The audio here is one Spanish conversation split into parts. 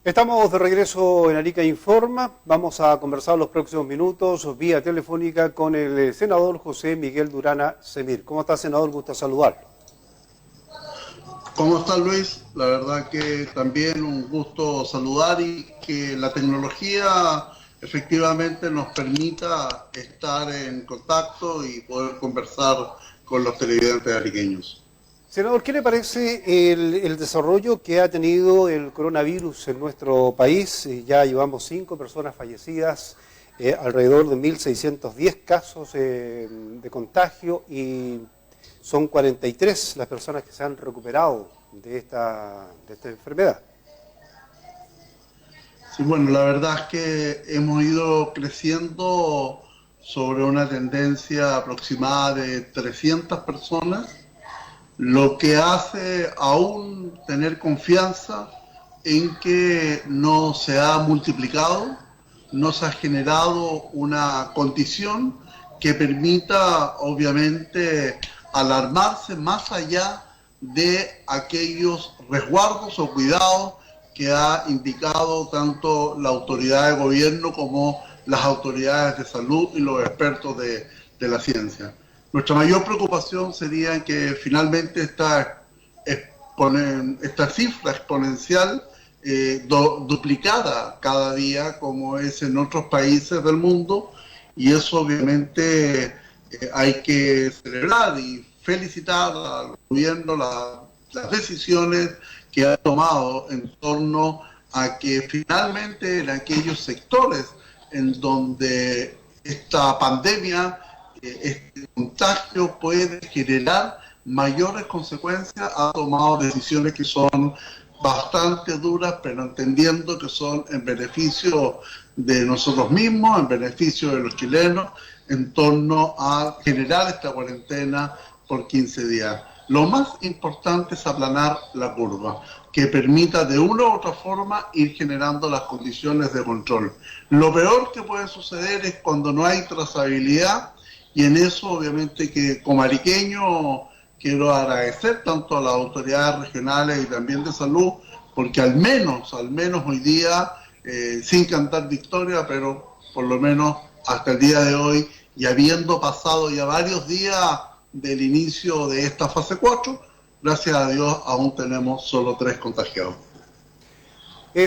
Estamos de regreso en Arica Informa. Vamos a conversar los próximos minutos vía telefónica con el senador José Miguel Durana Semir. ¿Cómo está, senador? Gusto saludarlo. ¿Cómo está, Luis? La verdad que también un gusto saludar y que la tecnología efectivamente nos permita estar en contacto y poder conversar con los televidentes ariqueños. Senador, ¿qué le parece el desarrollo que ha tenido el coronavirus en nuestro país? Ya llevamos 5 personas fallecidas, alrededor de 1.610 casos de contagio y son 43 las personas que se han recuperado de esta enfermedad. Sí, bueno, la verdad es que hemos ido creciendo sobre una tendencia aproximada de 300 personas, lo que hace aún tener confianza en que no se ha multiplicado, no se ha generado una condición que permita obviamente alarmarse más allá de aquellos resguardos o cuidados que ha indicado tanto la autoridad de gobierno como las autoridades de salud y los expertos de la ciencia. Nuestra mayor preocupación sería que finalmente esta cifra exponencial duplicara cada día como es en otros países del mundo, y eso obviamente hay que celebrar y felicitar al gobierno las decisiones que ha tomado en torno a que finalmente en aquellos sectores en donde esta pandemia, este contagio puede generar mayores consecuencias, ha tomado decisiones que son bastante duras, pero entendiendo que son en beneficio de nosotros mismos, en beneficio de los chilenos, en torno a generar esta cuarentena por 15 días. Lo más importante es aplanar la curva, que permita de una u otra forma ir generando las condiciones de control. Lo peor que puede suceder es cuando no hay trazabilidad, y en eso obviamente que como ariqueño quiero agradecer tanto a las autoridades regionales y también de salud, porque al menos hoy día, sin cantar victoria, pero por lo menos hasta el día de hoy, y habiendo pasado ya varios días del inicio de esta fase 4, gracias a Dios aún tenemos solo 3 contagiados.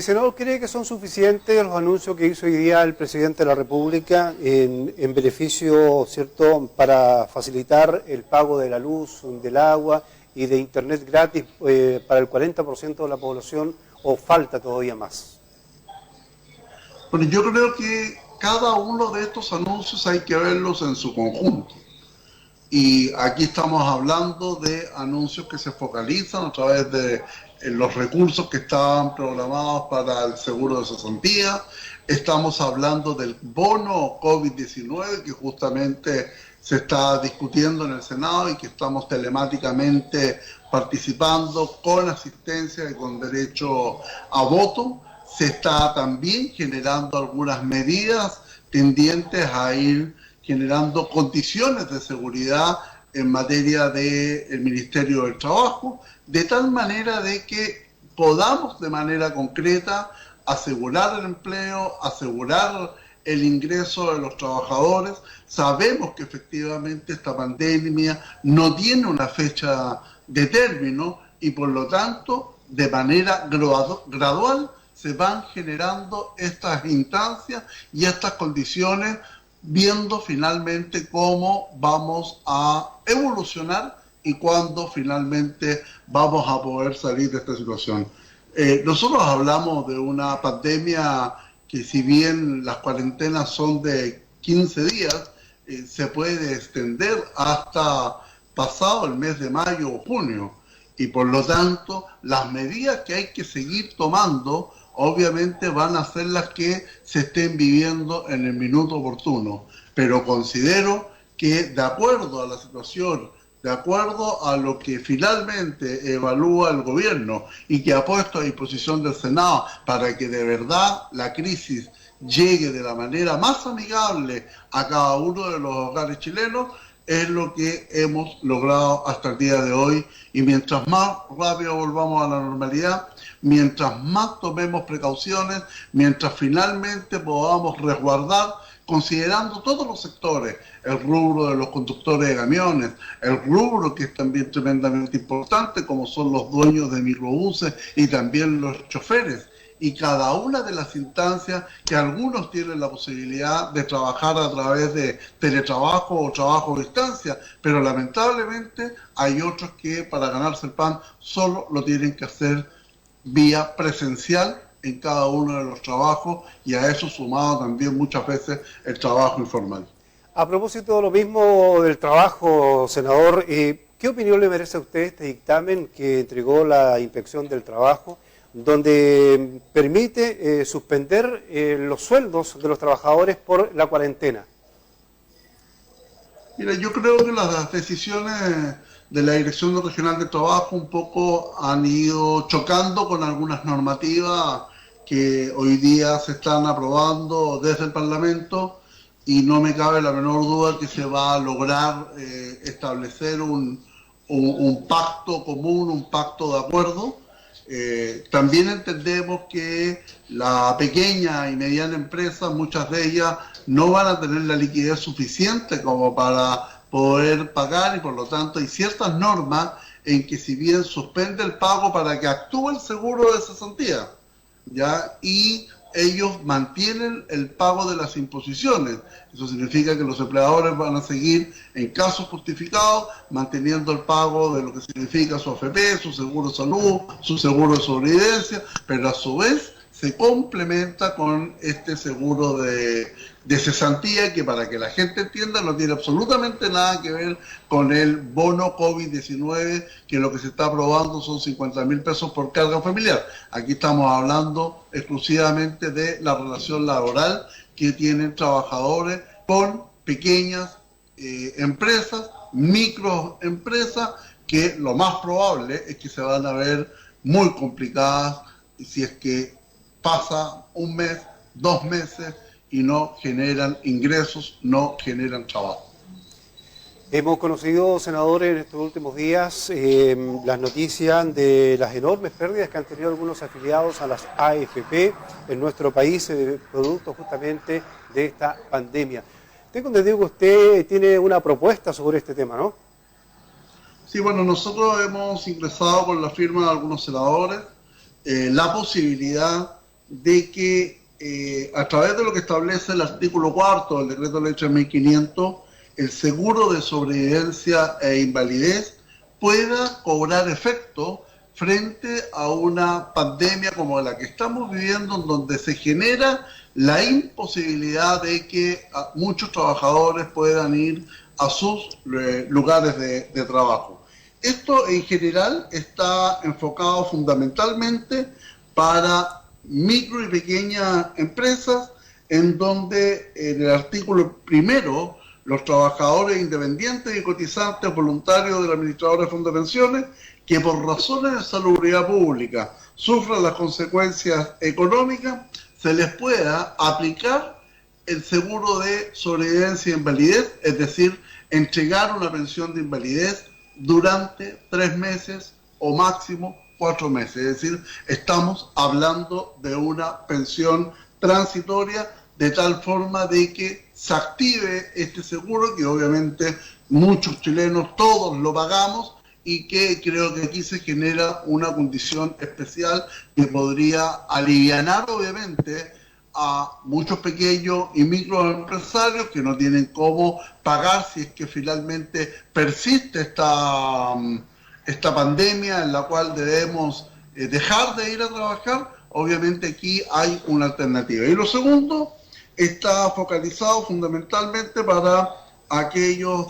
Senador, ¿cree que son suficientes los anuncios que hizo hoy día el presidente de la República en beneficio, cierto, para facilitar el pago de la luz, del agua y de internet gratis para el 40% de la población, o falta todavía más? Bueno, yo creo que cada uno de estos anuncios hay que verlos en su conjunto. Y aquí estamos hablando de anuncios que se focalizan a través de los recursos que estaban programados para el seguro de cesantía. Estamos hablando del bono COVID-19 que justamente se está discutiendo en el Senado y que estamos telemáticamente participando con asistencia y con derecho a voto. Se está también generando algunas medidas tendientes a ir generando condiciones de seguridad en materia del Ministerio del Trabajo, de tal manera de que podamos de manera concreta asegurar el empleo, asegurar el ingreso de los trabajadores. Sabemos que efectivamente esta pandemia no tiene una fecha de término y por lo tanto de manera gradual se van generando estas instancias y estas condiciones, viendo finalmente cómo vamos a evolucionar y cuándo finalmente vamos a poder salir de esta situación. Nosotros hablamos de una pandemia que, si bien las cuarentenas son de 15 días, se puede extender hasta pasado el mes de mayo o junio, y por lo tanto las medidas que hay que seguir tomando obviamente van a ser las que se estén viviendo en el minuto oportuno, pero considero que de acuerdo a la situación, de acuerdo a lo que finalmente evalúa el gobierno y que ha puesto a disposición del Senado para que de verdad la crisis llegue de la manera más amigable a cada uno de los hogares chilenos, es lo que hemos logrado hasta el día de hoy, y mientras más rápido volvamos a la normalidad, mientras más tomemos precauciones, mientras finalmente podamos resguardar, considerando todos los sectores, el rubro de los conductores de camiones, el rubro que es también tremendamente importante, como son los dueños de microbuses y también los choferes, y cada una de las instancias que algunos tienen la posibilidad de trabajar a través de teletrabajo o trabajo a distancia, pero lamentablemente hay otros que para ganarse el pan solo lo tienen que hacer vía presencial en cada uno de los trabajos, y a eso sumado también muchas veces el trabajo informal. A propósito de lo mismo del trabajo, senador, ¿qué opinión le merece a usted este dictamen que entregó la Inspección del Trabajo, donde permite suspender los sueldos de los trabajadores por la cuarentena? Mira, yo creo que las decisiones de la Dirección Regional de Trabajo un poco han ido chocando con algunas normativas que hoy día se están aprobando desde el Parlamento, y no me cabe la menor duda que se va a lograr establecer un pacto común, un pacto de acuerdo. También entendemos que la pequeña y mediana empresa, muchas de ellas no van a tener la liquidez suficiente como para poder pagar, y por lo tanto hay ciertas normas en que si bien suspende el pago para que actúe el seguro de cesantía, ¿ya? Y ellos mantienen el pago de las imposiciones. Eso significa que los empleadores van a seguir, en casos justificados, manteniendo el pago de lo que significa su AFP, su seguro de salud, su seguro de sobrevivencia, pero a su vez se complementa con este seguro de cesantía, que, para que la gente entienda, no tiene absolutamente nada que ver con el bono COVID-19, que lo que se está aprobando son 50.000 pesos por carga familiar. Aquí estamos hablando exclusivamente de la relación laboral que tienen trabajadores con pequeñas empresas, microempresas, que lo más probable es que se van a ver muy complicadas si es que pasa un mes, 2 meses y no generan ingresos, no generan trabajo. Hemos conocido, senadores, en estos últimos días las noticias de las enormes pérdidas que han tenido algunos afiliados a las AFP en nuestro país, producto justamente de esta pandemia. Tengo entendido que usted tiene una propuesta sobre este tema, ¿no? Sí, bueno, nosotros hemos ingresado con la firma de algunos senadores la posibilidad de que a través de lo que establece el artículo 4 del decreto ley 3.500, el seguro de sobrevivencia e invalidez pueda cobrar efecto frente a una pandemia como la que estamos viviendo, en donde se genera la imposibilidad de que muchos trabajadores puedan ir a sus lugares de trabajo. Esto en general está enfocado fundamentalmente para micro y pequeñas empresas, en donde en el artículo primero los trabajadores independientes y cotizantes voluntarios del administrador de fondos de pensiones que por razones de salubridad pública sufran las consecuencias económicas, se les pueda aplicar el seguro de sobrevivencia e invalidez, es decir, entregar una pensión de invalidez durante 3 meses o máximo 4 meses. Es decir, estamos hablando de una pensión transitoria, de tal forma de que se active este seguro, que obviamente muchos chilenos, todos lo pagamos, y que creo que aquí se genera una condición especial que podría alivianar obviamente a muchos pequeños y microempresarios que no tienen cómo pagar si es que finalmente persiste esta pandemia, en la cual debemos dejar de ir a trabajar. Obviamente aquí hay una alternativa. Y lo segundo está focalizado fundamentalmente para aquellos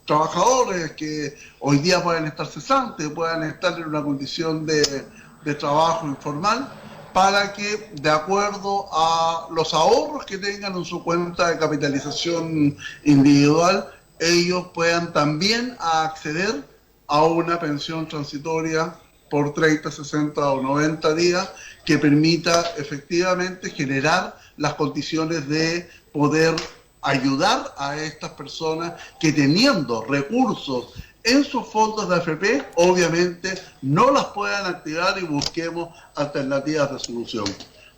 trabajadores que hoy día pueden estar cesantes, puedan estar en una condición de trabajo informal, para que, de acuerdo a los ahorros que tengan en su cuenta de capitalización individual, ellos puedan también acceder a una pensión transitoria por 30, 60 o 90 días, que permita efectivamente generar las condiciones de poder ayudar a estas personas que, teniendo recursos en sus fondos de AFP, obviamente no las puedan activar y busquemos alternativas de solución.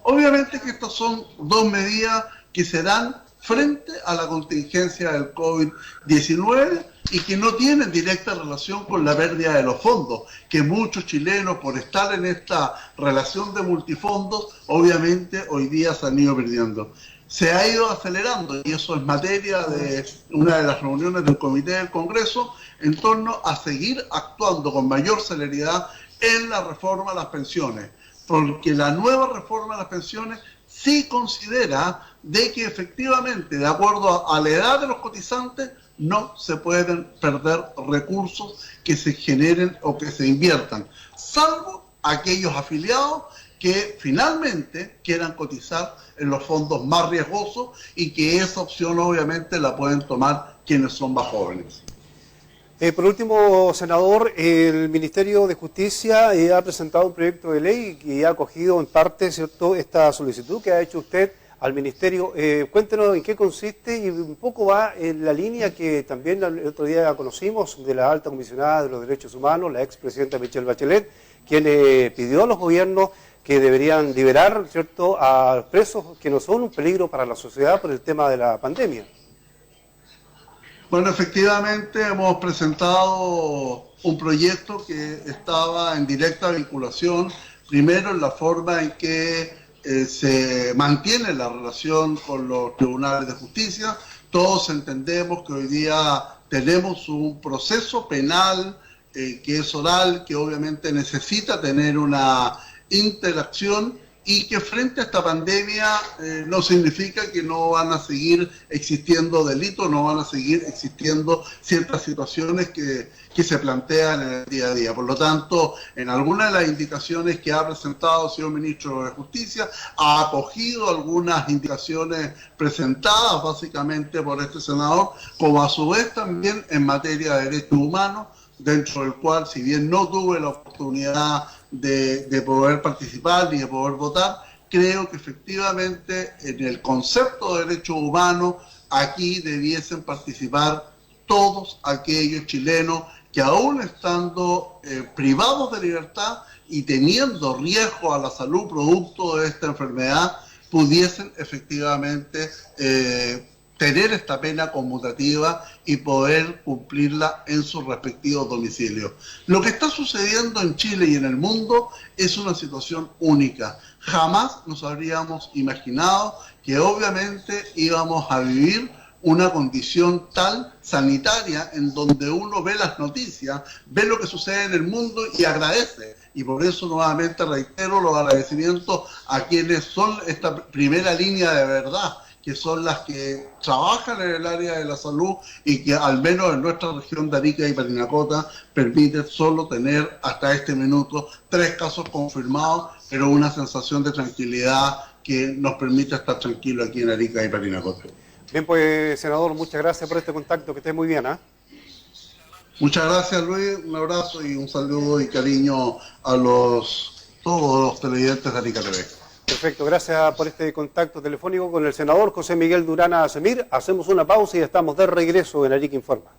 Obviamente que estas son dos medidas que se dan frente a la contingencia del COVID-19 y que no tienen directa relación con la pérdida de los fondos, que muchos chilenos, por estar en esta relación de multifondos, obviamente hoy día se han ido perdiendo. Se ha ido acelerando, y eso es materia de una de las reuniones del Comité del Congreso, en torno a seguir actuando con mayor celeridad en la reforma a las pensiones, porque la nueva reforma a las pensiones sí considera de que efectivamente, de acuerdo a la edad de los cotizantes, no se pueden perder recursos que se generen o que se inviertan, salvo aquellos afiliados que finalmente quieran cotizar en los fondos más riesgosos y que esa opción obviamente la pueden tomar quienes son más jóvenes. Por último, senador, el Ministerio de Justicia ha presentado un proyecto de ley que ha acogido en parte, ¿cierto?, esta solicitud que ha hecho usted al Ministerio. Cuéntenos en qué consiste y un poco va en la línea que también el otro día conocimos de la alta comisionada de los derechos humanos, la expresidenta Michelle Bachelet, quien pidió a los gobiernos que deberían liberar, ¿cierto?, a presos que no son un peligro para la sociedad por el tema de la pandemia. Bueno, efectivamente hemos presentado un proyecto que estaba en directa vinculación, primero en la forma en que se mantiene la relación con los tribunales de justicia. Todos entendemos que hoy día tenemos un proceso penal que es oral, que obviamente necesita tener una interacción y que frente a esta pandemia no significa que no van a seguir existiendo delitos, no van a seguir existiendo ciertas situaciones que se plantean en el día a día. Por lo tanto, en algunas de las indicaciones que ha presentado el señor Ministro de Justicia, ha acogido algunas indicaciones presentadas básicamente por este senador, como a su vez también en materia de derechos humanos, dentro del cual, si bien no tuve la oportunidad de poder participar ni de poder votar, creo que efectivamente en el concepto de derechos humanos aquí debiesen participar todos aquellos chilenos que aún estando privados de libertad y teniendo riesgo a la salud producto de esta enfermedad, pudiesen efectivamente tener esta pena conmutativa y poder cumplirla en sus respectivos domicilios. Lo que está sucediendo en Chile y en el mundo es una situación única. Jamás nos habríamos imaginado que obviamente íbamos a vivir una condición tal sanitaria en donde uno ve las noticias, ve lo que sucede en el mundo y agradece. Y por eso nuevamente reitero los agradecimientos a quienes son esta primera línea de verdad, que son las que trabajan en el área de la salud y que al menos en nuestra región de Arica y Parinacota permite solo tener hasta este minuto 3 casos confirmados, pero una sensación de tranquilidad que nos permite estar tranquilos aquí en Arica y Parinacota. Bien, pues, senador, muchas gracias por este contacto, que esté muy bien, ¿eh? Muchas gracias, Luis, un abrazo y un saludo y cariño a todos los televidentes de Arica TV. Perfecto, gracias por este contacto telefónico con el senador José Miguel Durán Azemir. Hacemos una pausa y estamos de regreso en Arica Informa.